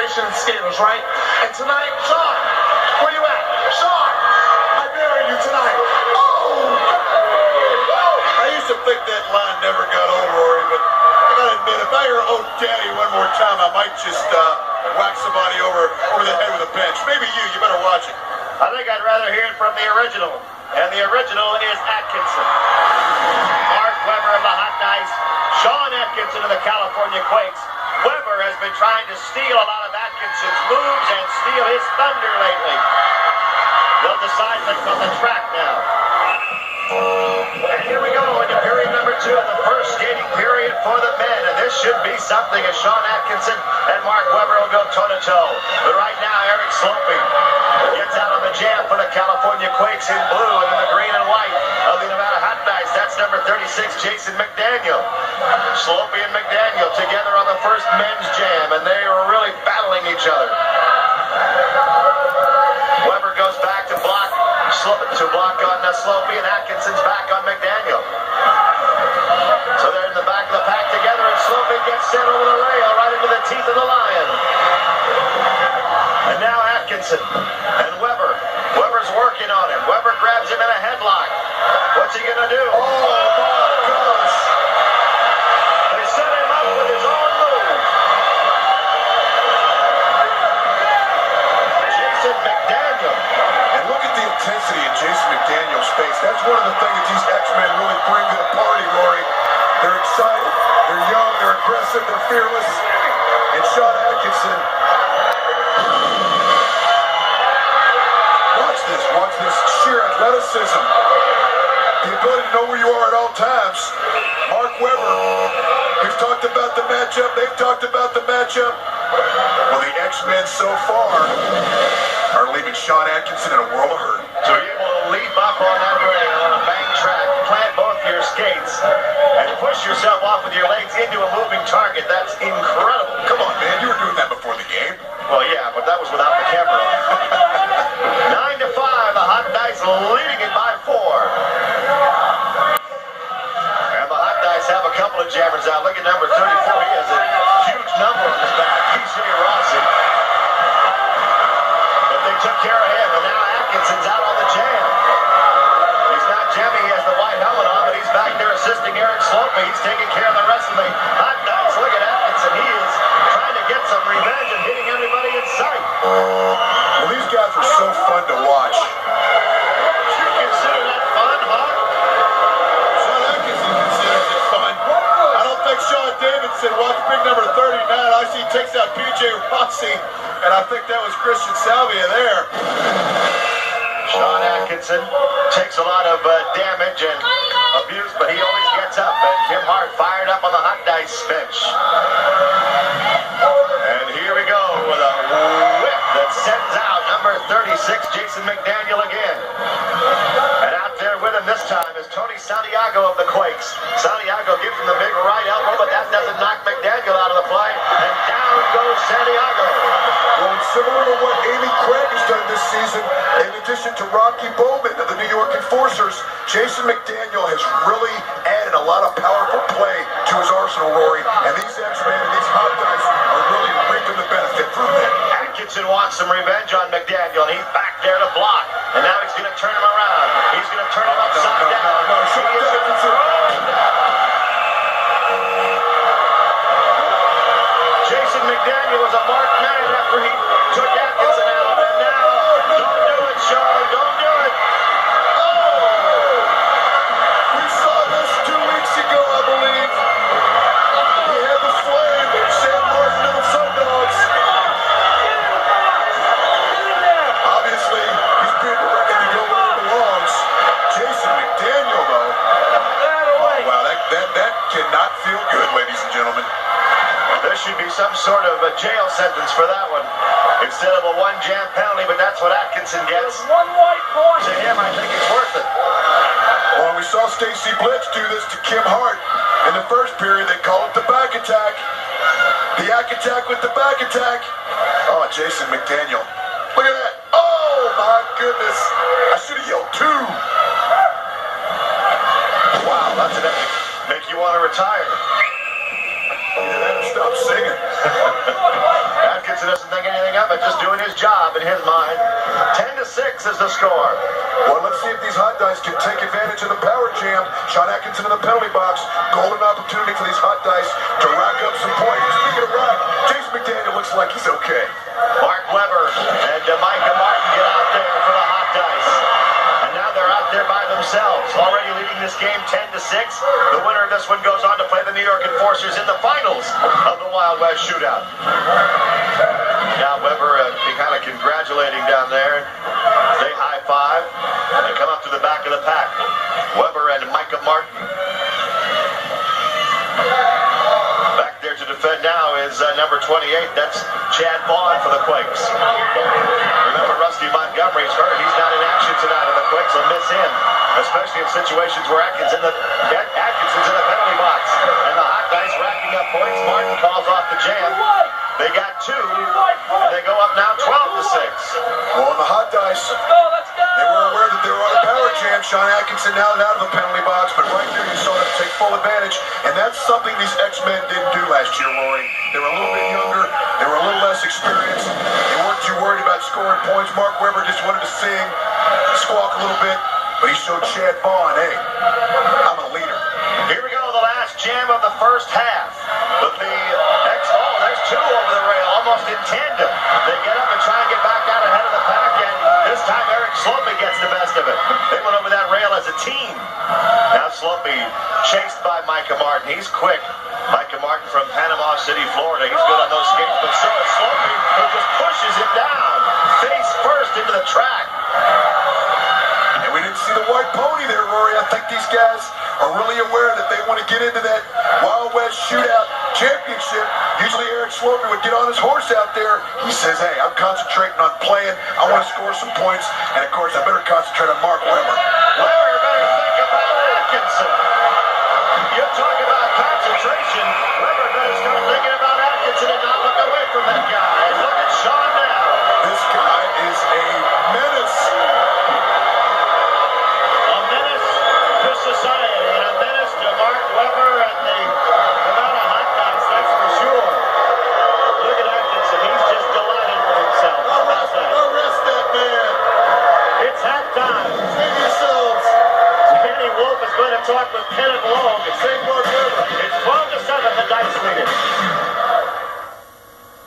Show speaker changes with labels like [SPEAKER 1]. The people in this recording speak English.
[SPEAKER 1] acceleration and skills, right? And tonight, Sean, where you at? Sean, I buried you tonight.
[SPEAKER 2] I used to think that line never got old, Rory, but I gotta admit, if I hear "Oh Daddy" one more time, I might just whack somebody over the head with a bench. Maybe you better watch it.
[SPEAKER 3] I think I'd rather hear it from the original, and the original is Atkinson. Mark Weber of the Hot Dice, Sean Atkinson of the California Quakes. Weber has been trying to steal a lot of Atkinson's moves and steal his thunder lately. They'll decide things on the track now. And here we go into period number 2 of the first skating period for the men. And this should be something as Sean Atkinson and Mark Weber will go toe-to-toe. But right now, Eric Slopey gets out on the jam for the California Quakes in blue and in the green and white of the Nevada Hot Dice. That's number 36, Jason McDaniel. Slopey and McDaniel together on the first men's jam, and they are really battling each other. Weber goes back to block on Slopey, and Atkinson's back on McDaniel. So they're in the back of the pack together, and Slopey gets sent over the rail right into the teeth of the lion. And now Atkinson and Weber. Weber's working on him. Weber grabs him in a headlock. What's he going to do?
[SPEAKER 2] Oh, my gosh.
[SPEAKER 3] They set him up with his own move. Jason McDaniel.
[SPEAKER 2] And look at the intensity in Jason McDaniel's face. That's one of the things that these X-Men really bring to the party, Rory. They're excited, they're young, they're aggressive, they're fearless. And Sean Atkinson. Watch this sheer athleticism. The ability to know where you are at all times. Mark Weber, we've talked about the matchup, they've talked about the matchup. Well, the X-Men so far are leaving Sean Atkinson in a world of hurt.
[SPEAKER 3] So you're able to leap up on that rail on a bank track, plant both your skates, and push yourself off with your legs into a moving target. That's incredible.
[SPEAKER 2] Come on, man, you were doing that before the game.
[SPEAKER 3] Well, yeah, but that was without the camera on. 9-5, the Hot Dice leading it by 4. And the Hot Dice have a couple of jammers out. Look at number 34. He has a huge number on his back. PJ Rossi. But they took care of him, and now Atkinson's out on the jam. He's not jamming. He has the white helmet on, but he's back there assisting Eric Slopey. He's taking care of the rest of the Hot Dice. Look at Atkinson. He is trying to get some revenge and hitting everybody in sight.
[SPEAKER 2] Well, these guys are so fun to watch.
[SPEAKER 3] You consider that fun, huh?
[SPEAKER 2] Sean Atkinson considers it fun. I don't think Sean Davidson watched big number 39. I see he takes out PJ Rossi, and I think that was Christian Salvia there.
[SPEAKER 3] Sean Atkinson takes a lot of damage and abuse, but he always gets up. And Kim Hart fired up on the Hot Dice bench. And here we go with a whip that sends out number 36, Jason McDaniel again. And out there with him this time is Tony Santiago of the Quakes. Santiago gives him the big right elbow, but that doesn't knock McDaniel out of the play. And down goes Santiago.
[SPEAKER 2] Well, it's similar to what Amy Craig has done this season. In addition to Rocky Bowman of the New York Enforcers, Jason McDaniel has really added a lot of powerful play to his arsenal, Rory. And these X-Men and these Hot Dice are really reaping the benefit from that.
[SPEAKER 3] Atkinson wants some revenge on McDaniel, and he's back there to block. And now he's going to turn him around. He's going to turn him upside down.
[SPEAKER 2] No,
[SPEAKER 3] He is going to throw him down. Jason McDaniel was a marked man after he took Atkinson out. And now, don't do it, Sean. Don't do it.
[SPEAKER 2] We saw this 2 weeks ago, I believe. He had the flame, Sam Martin and the Sun Dogs. Obviously, he's being directed to go where he belongs. Jason McDaniel, though. Oh, wow, that cannot feel good, ladies and gentlemen.
[SPEAKER 3] There should be some sort of a jail sentence for that one. Instead of a one-jam penalty, but that's what Atkinson gets.
[SPEAKER 1] One white point.
[SPEAKER 3] To him, I think it's worth it.
[SPEAKER 2] Well, we saw Stacy Blitz do this to Kim Hart. In the first period, they call it the back attack. The yak attack with the back attack. Oh, Jason McDaniel. Look at that. Oh, my goodness. I should have yelled 2.
[SPEAKER 3] Wow, that's enough to make you want to retire.
[SPEAKER 2] Either that or stop singing.
[SPEAKER 3] Atkinson who doesn't think anything of it, just doing his job in his mind. 10-6 is the score.
[SPEAKER 2] Well, let's see if these hot dice can take advantage of the power jam. Sean Atkinson in the penalty box. Golden opportunity for these hot dice to rack up some points. Speaking of rack, James McDaniel looks like he's okay.
[SPEAKER 3] Mark Webber and Micah Martin get out there for the hot dice. And now they're out there by themselves, already leading this game 10-6. The winner of this one goes on to play the New York Enforcers in the finals of the Wild West Shootout. Now Webber kind of congratulating down there. They high five and come up to the back of the pack. Webber and Micah Martin. Back there to defend now is number 28. That's Chad Vaughn for the Quakes. Remember, Rusty Montgomery's hurt. He's not in action tonight, and the Quakes will miss him, especially in situations where Atkinson's in the penalty box. And the hot dice racking up points. Martin calls off the jam. They got 2, and they go up now 12-6.
[SPEAKER 2] Well, on the hot dice, they were aware that they were on a power jam. Sean Atkinson now out of the penalty box, but right there you saw them take full advantage, and that's something these X-Men didn't do last year, Rory. They were a little bit younger, they were a little less experienced, they weren't too worried about scoring points. Mark Webber just wanted to sing, squawk a little bit, but he showed Chad Vaughn, hey, I'm a leader.
[SPEAKER 3] Here we go, the last jam of the first half. With the there's 2 over the rail, almost in tandem. They get up and try and get back out ahead of the pack, and this time Eric Slopey gets the best of it. They went over that rail as a team. Now Slopey chased by Micah Martin. He's quick. Micah Martin from Panama City, Florida. He's good on those skates, but so is Slopey, who just pushes him down, face first into the track.
[SPEAKER 2] And we didn't see the white pony there, Rory. I think these guys are really aware that they want to get into that Wild West Shootout championship. Usually Eric Slopey would get on his horse out there. He says, hey, I'm concentrating on playing. I want to score some points. And, of course, I better concentrate on Mark Webber.
[SPEAKER 3] Webber better think about Atkinson. You talk about concentration. Webber better start thinking about Atkinson and not look away from that guy. And look at Sean now.
[SPEAKER 2] This guy is a menace.
[SPEAKER 3] A menace to society and a menace to Mark Webber and the Nevada Hot Dogs, that's for sure. Look at Atkinson. He's just delighted with himself. How about that?
[SPEAKER 2] Arrest that man.
[SPEAKER 3] It's halftime.
[SPEAKER 2] Save yourselves.
[SPEAKER 3] Danny Wolf is going to talk with Penn